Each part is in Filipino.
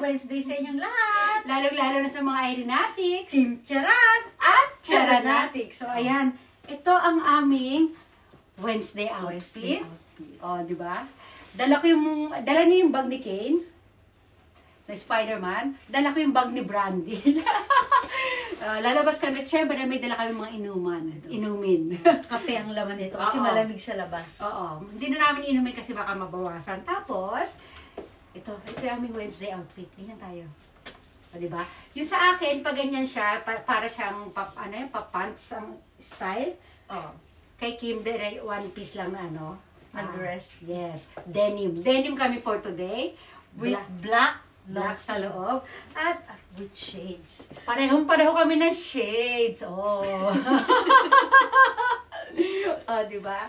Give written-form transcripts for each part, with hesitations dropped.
Wednesday sa inyong lahat. Lalong-lalo na sa mga aeronautics, Team Charan at Charanatics. So, ayan. Ito ang aming Wednesday outfit. O, di ba? Dala niyo yung bag ni Kane, na Spider-Man. Dala ko yung bag ni Brandy. Lalabas kami. Siyempre, may dala kami mga inumin. Kape ang laman nito kasi malamig sa labas. Oo. Hindi na namin inumin kasi baka mabawasan. Tapos, ito yung aming Wednesday outfit. Ganyan tayo. O, diba? Yung sa akin, pag ganyan siya, para siyang pants ang style. Oh. Kay Kim, one piece lang na na dress. Yes. Denim. Denim kami for today. With black sa loob. At with shades. Parehong-pareho kami ng shades. Oh. Diba?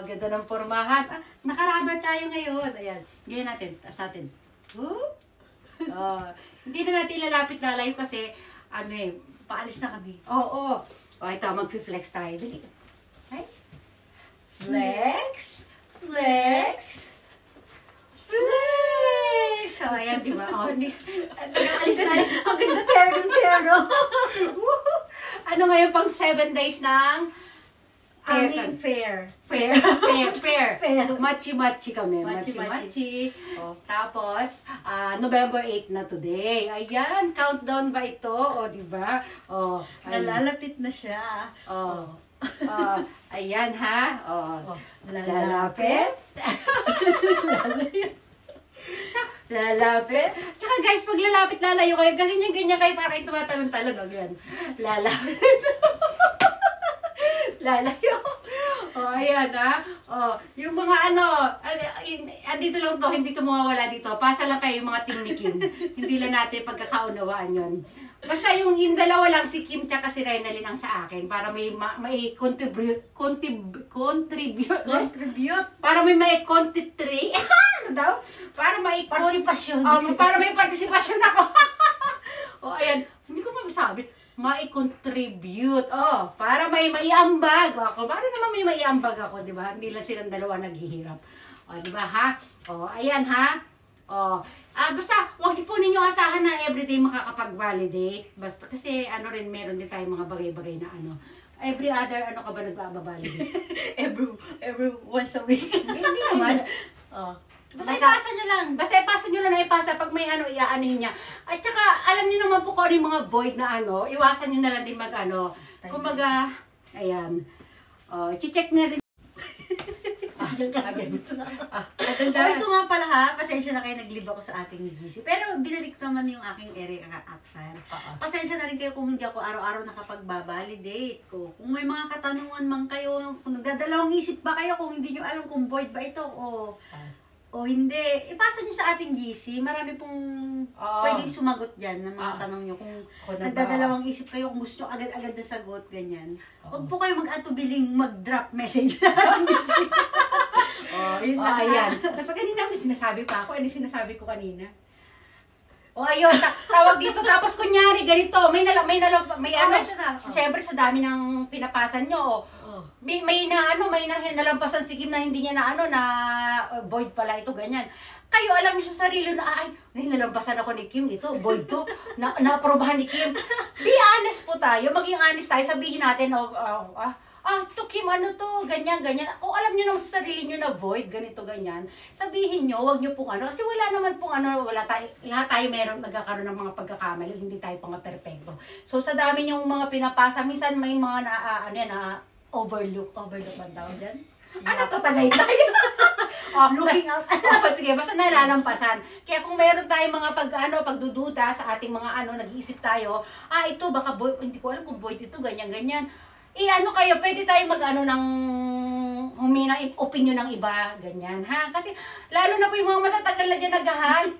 Ganda ng pormahan. Naka-rubber tayo ngayon. Ayan. Ganyan natin. Taas natin. Hindi na natin ilalapit lalayo kasi Paalis na kami. Oo. Ito, mag-flex tayo. Dali. Ay. Flex. Flex. Flex! So, ayan, di ba? Alis na. Ang ganda, terno. Ano ngayon pang 7 days ng fair. Machi-machi kami. Machi-machi. Tapos, November 8 na today. Ayan, countdown ba ito? O, di ba? Nalalapit na siya. Ayan, ha? Lalapit. Lalapit. Tsaka guys, pag lalapit, lalayo kayo. Ganyan-ganyan kayo para kayo tumatalon-talon. Ayan. Lalapit. Lalayo. Ayan ha. Yung mga andito lang to, hindi to mawawala dito. Pasa lang kayo yung mga team ni Kim. Hindi lang natin pagkakaunawaan yun. Basta yung dalawa lang, si Kim tsaka si Renalyn ang sa akin para may contribute. Para may contribute. Ano daw? Para may partisipasyon. Para may partisipasyon ako. Ayan. Hindi ko masabi. Mai-contribute. Para may maiambag ako. Para naman may maiambag ako, di ba? Hindi lang silang dalawa naghihirap. Di ba ha? Ayan ha? Basta, huwag po ninyo asahan na everyday makakapag-validate. Basta, kasi meron din tayong mga bagay-bagay na every other, ka ba nagbabalidate? every once a week. Hindi naman. Basta ipasa nyo lang. Basta ipasa nyo lang na ipasa pag may iaanin niya. At saka, alam niyo naman po kung yung mga void na iwasan nyo na lang din kumbaga, ayan. I-check na rin. Ito nga pala ha, pasensya na kayo, nag-leave ako sa ating GC. Pero binalik naman yung aking accent. Pasensya na rin kayo kung hindi ako araw-araw nakapag-validate ko. Kung may mga katanungan man kayo, kung nagdadalawang isip ba kayo, kung hindi nyo alam kung void ba ito o hindi, ipasa nyo sa ating GC. Marami pong pwedeng sumagot dyan ng mga tanong nyo. Kung nagdadalawang isip kayo, kung gusto nyo agad-agad na sagot, ganyan. Huwag po kayo mag-atubiling mag-drop message na ating GC. Yun lang. Ayan. Kasi kanina may sinasabi pa ako. Ano sinasabi ko kanina? Ayun. Tawag dito. Tapos kunyari, ganito. Siyempre sa dami ng pinapasan nyo. May nalampasan si Kim na hindi niya na void pala ito, ganyan. Kayo alam niyo sa sarili na, may nalampasan ako ni Kim, ito, void to. Na-aprobahan ni Kim. Be honest po tayo. Maging honest tayo. Sabihin natin, ito Kim, ganyan. Kung alam niyo naman sa sarili niyo na void, ganito, ganyan, sabihin niyo, wag niyo pong kasi wala naman pong lahat tayo meron nagkakaroon ng mga pagkakamali, hindi tayo pang perfecto. So, sa dami niyong mga pinapasa, minsan may mga overlook ba tawag dyan? Tagaytay. Looking up. Sige, basta nalalampasan. Kaya kung meron tayong mga pagdududa sa ating mga nag-iisip tayo, ito baka void, hindi ko alam kung void ito, ganyan. Kayo, pwede tayo ng humina opinion ng iba, ganyan, ha? Kasi, lalo na po yung mga matatagal na dyan nagahan,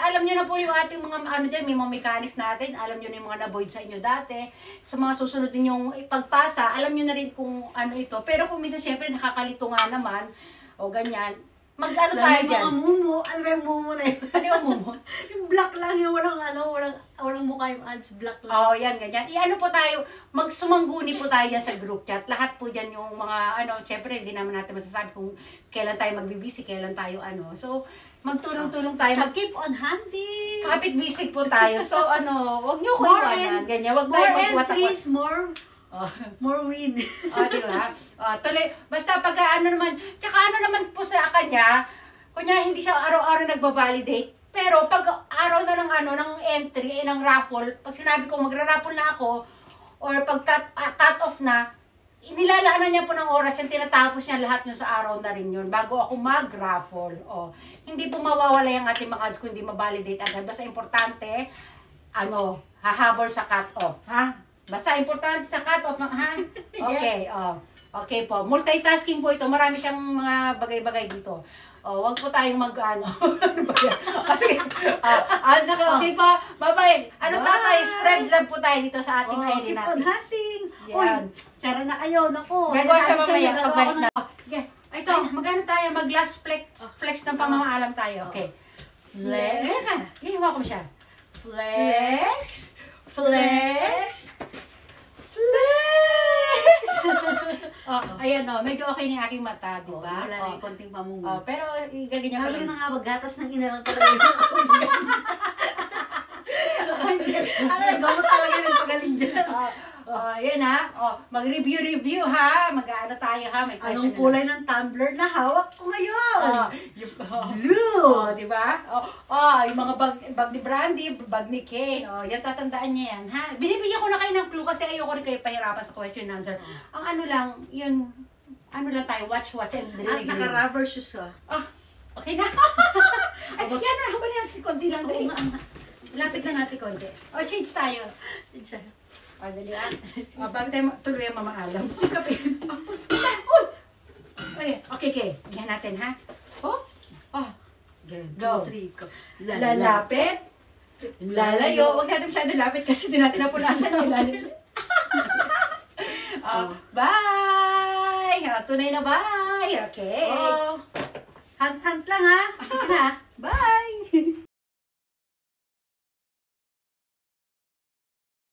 alam nyo na po yung ating mga, dyan, may mga mechanics natin, alam nyo na yung mga na-void sa inyo dati, sa mga susunod ninyong ipagpasa, alam nyo na rin kung ito. Pero kung minsan, syempre, nakakalito nga naman, ganyan, Mag-ano tayo Lalo dyan? mga mumu. Ano ba yung mumu na yun? Ano yung mumu? Yung black lang yung walang mukha yung ads, black lang. Oo, yan, ganyan. I-ano po tayo, sumangguni po tayo dyan sa group chat. Lahat po dyan yung mga, syempre, hindi naman natin masasabi kung kailan tayo magbibisi, kailan tayo, So, magtulong-tulong tayo. Basta keep on hunting. Kapit bisig po tayo. So, wag niyo ko More iwanan. Ganyan, wag More tayo magwatak. entries, Oh. more win. Di ba? Tuloy, basta pag naman, tsaka naman po sa kanya, kunya hindi siya araw-araw nagba-validate, pero pag araw na ng entry, ng raffle, pag sinabi ko magra-raffle na ako, or pag cut off na, nilalaanan niya po ng oras yan, tinatapos niya lahat yun sa araw na rin yun, bago ako mag-raffle. Hindi po mawawala yung ating mga ads kung hindi ma-validate agad. Basta importante, hahabol sa cut off, ha? Basta importante sa cut-off, ha? Okay, Okay po. Multitasking po ito. Marami siyang mga bagay-bagay dito. Wag po tayong Kasi, okay po. Bye-bye. Tatay? Spread love po tayo dito sa ating ID keep natin. on hunting. Yan. Uy, tsara na kayo. Naku. Gagawa siya sinasabi mamaya. sa'yo, Pagbalik gagawa na. Yeah. Ito, magano tayo? Mag-last flex ng pamamaalam tayo. Okay. Flex. Hihawa ko siya. Flex. Flex. Ayan medyo okay na yung aking mata, di ba? Wala na yung konting pamungo. Pero gaganyan ko Lalo lang. na nga, gatas ng ina lang talaga. Gamot talaga ng pagaling dyan. Yan ha. Mag-review ha. Mag-ano tayo ha. May question Anong kulay ng tumbler na hawak ko ngayon? Blue. Di ba? Yung mga bag ni Brandy, bag ni Kane. Yan, tatandaan niya yan ha. Binibigyan ko na kayo ng clue kasi ayoko rin kayo pahirapan sa question and answer. Ang lang, yun, lang tayo, watch and At really. naka-rubber shoes ka. Okay na. Ay, yan na. Habang natin konti lang. Dali. Lapit na natin konti. Change tayo. Dali bago tayo tuloy ang mamaalam. Kape. Okay. Yan natin, ha? Go. 2, 3, Lalapit. Lalayo. Huwag natin masyado lapit kasi hindi natin napunasan yung lalim. Bye! Tunay na bye! Okay. Hunt lang ha. Sige na. Bye!